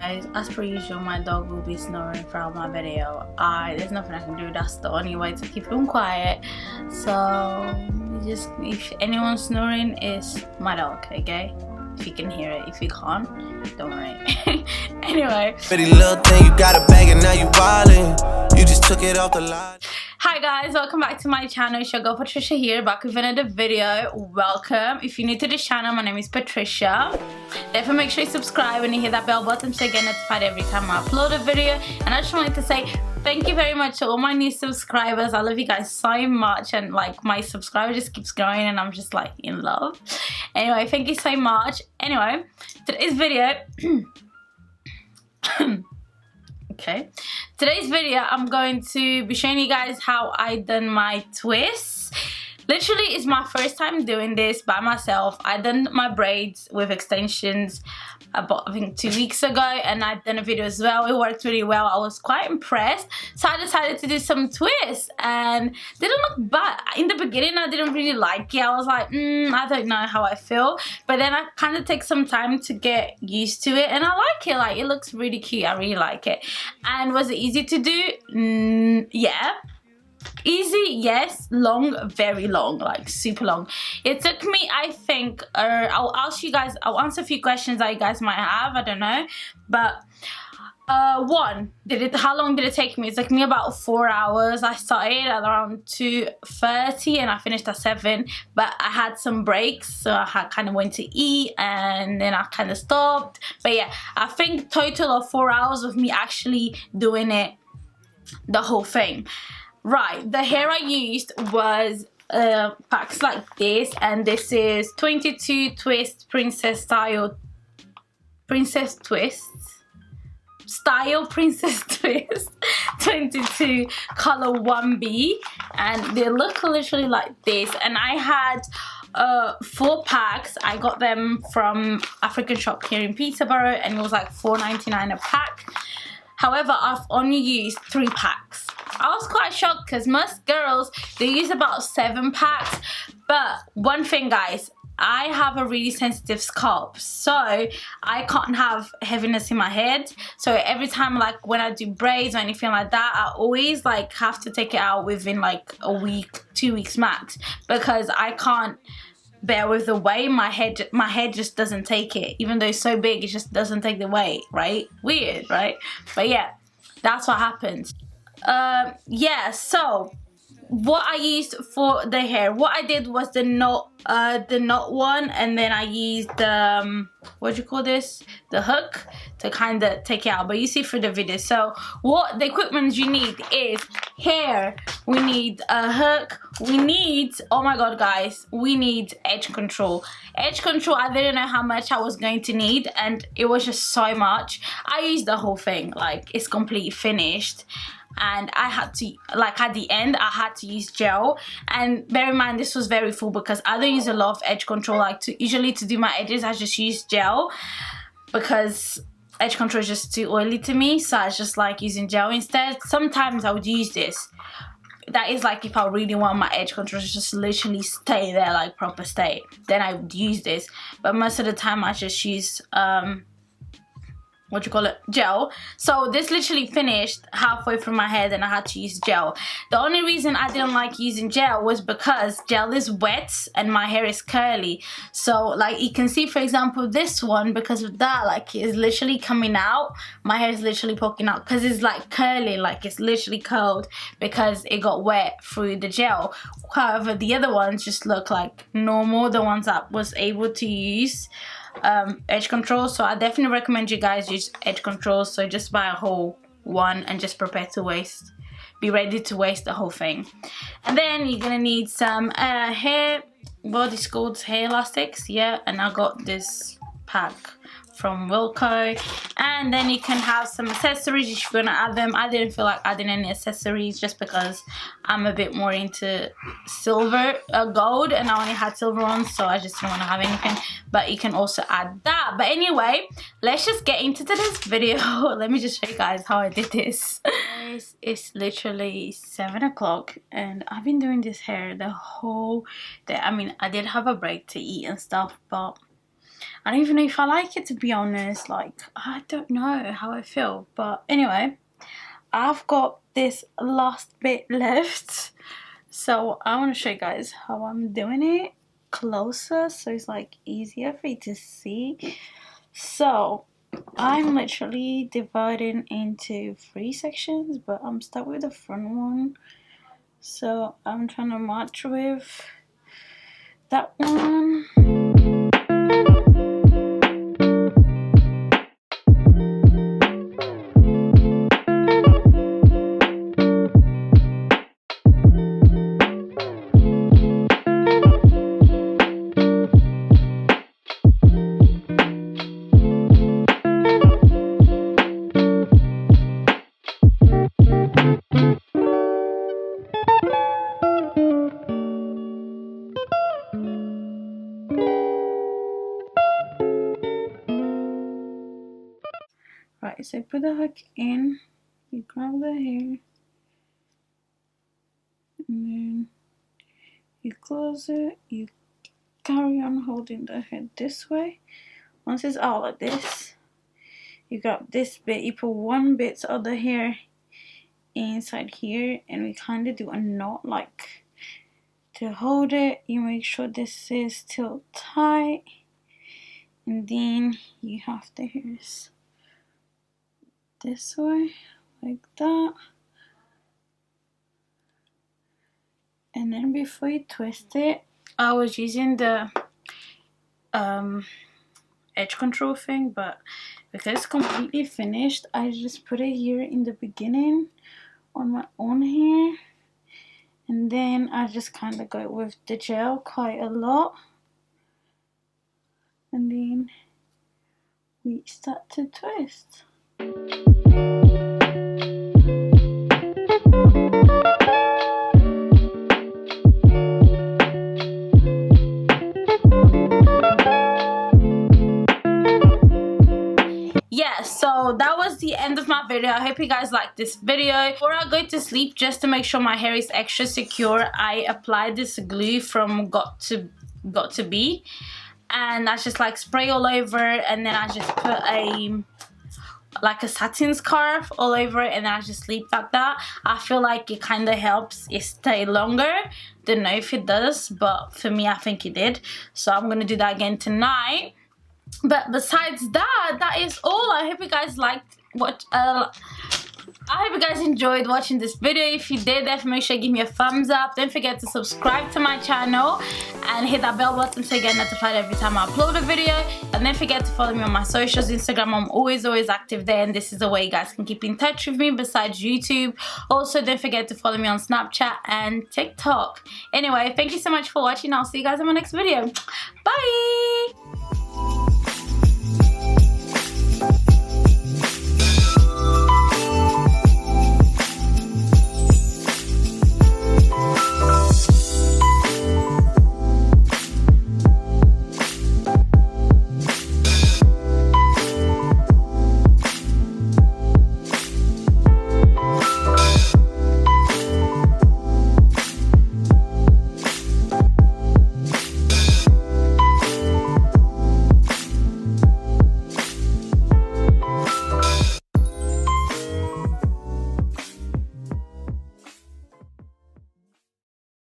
Guys, as per usual, my dog will be snoring throughout my video. There's nothing I can do. That's the only way to keep him quiet. So just, if anyone's snoring, it's my dog, okay? If you can hear it. If you can't, don't worry. Anyway, pretty little thing, you got a bag and now you wildin'. You just took it off the line. Hi guys, welcome back to my channel. It's your girl Patricia here, back with another video. Welcome. If you're new to this channel, my name is Patricia. Therefore make sure you subscribe and you hit that bell button so you get notified every time I upload a video. And I just wanted to say thank you very much to all my new subscribers. I love you guys so much, and like my subscriber just keeps growing and I'm just like in love. Anyway, thank you so much. Anyway, today's video okay, today's video I'm going to be showing you guys how I done my twists. Literally, it's my first time doing this by myself. I done my braids with extensions about, I think, 2 weeks ago, and I've done a video as well. It worked really well. I was quite impressed, so I decided to do some twists, and they don't look bad. In the beginning I didn't really like it. I was like, I don't know how I feel, but then I kind of take some time to get used to it, and I like it. Like, it looks really cute. I really like it. And was it easy to do? Yeah. Easy, yes. Long, very long, like super long. It took me, I think, I'll answer a few questions that you guys might have, I don't know, but how long did it take me? It took me about 4 hours. I started at around 2:30 and I finished at 7, but I had some breaks, so I kind of went to eat and then I kind of stopped. But yeah, I think total of 4 hours of me actually doing it, the whole thing. Right, the hair I used was packs like this, and this is 22 twist princess twist style princess twist 22 color 1B, and they look literally like this. And I had 4 packs. I got them from African shop here in Peterborough, and it was like $4.99 a pack. However, I've only used 3 packs. I was quite shocked because most girls, they use about 7 packs. But one thing, guys, I have a really sensitive scalp, so I can't have heaviness in my head. So every time, like when I do braids or anything like that, I always like have to take it out within like a week, 2 weeks max, because I can't bear with the weight. My head just doesn't take it. Even though it's so big, it just doesn't take the weight, right? Weird, right? But yeah, that's what happens. Yeah, so what I used for the hair, what I did was the knot one, and then I used the what do you call this, the hook, to kind of take it out. But you see for the video. So what the equipment you need is hair, we need a hook, we need, oh my god guys, we need edge control. Edge control, I didn't know how much I was going to need, and it was just so much. I used the whole thing, like it's completely finished. And I had to, like at the end, I had to use gel. And bear in mind, this was very full because I don't use a lot of edge control. Like usually to do my edges, I just use gel because edge control is just too oily to me. So I just like using gel instead. Sometimes I would use this. That is like if I really want my edge control to just literally stay there, like proper stay, then I would use this. But most of the time I just use what do you call it, gel. So this literally finished halfway through my head and I had to use gel. The only reason I didn't like using gel was because gel is wet and my hair is curly. So like you can see, for example, this one, because of that, like it's literally coming out. My hair is literally poking out because it's like curly, like it's literally curled because it got wet through the gel. However, the other ones just look like normal, the ones that was able to use edge control. So I definitely recommend you guys use edge control. So just buy a whole one and just prepare to waste, be ready to waste the whole thing. And then you're gonna need some hair, what is called hair elastics, yeah. And I got this pack from Wilco. And then you can have some accessories if you're gonna add them. I didn't feel like adding any accessories just because I'm a bit more into silver, gold, and I only had silver ones, so I just didn't want to have anything. But you can also add that. But anyway, let's just get into today's video. Let me just show you guys how I did this. It's literally 7 o'clock and I've been doing this hair the whole day. I mean, I did have a break to eat and stuff, but I don't even know if I like it, to be honest. Like, I don't know how I feel. But anyway, I've got this last bit left. So I want to show you guys how I'm doing it closer, so it's like easier for you to see. So I'm literally dividing into 3 sections, but I'm stuck with the front one. So I'm trying to match with that one. Right, so put the hook in, you grab the hair, and then you close it, you carry on holding the head this way. Once it's out like this, you grab this bit, you put one bit of the hair inside here, and we kind of do a knot, like to hold it. You make sure this is still tight, and then you have the hairs this way, like that. And then before you twist it, I was using the edge control thing, but because it's completely finished, I just put it here in the beginning on my own hair, and then I just kind of go with the gel quite a lot, and then we start to twist. Yeah, so that was the end of my video. I hope you guys liked this video. Before I go to sleep, just to make sure my hair is extra secure, I applied this glue from Got to Be, and I just like spray all over, and then I just put a satin scarf all over it, and then I just sleep like that. I feel like it kind of helps it stay longer. Don't know if it does, but for me I think it did. So I'm gonna do that again tonight. But besides that, that is all. I hope you guys liked what I hope you guys enjoyed watching this video. If you did, definitely make sure you give me a thumbs up. Don't forget to subscribe to my channel and hit that bell button so you get notified every time I upload a video. And don't forget to follow me on my socials. Instagram, I'm always active there, and this is the way you guys can keep in touch with me besides YouTube. Also, don't forget to follow me on Snapchat and TikTok. Anyway, thank you so much for watching. I'll see you guys in my next video. Bye!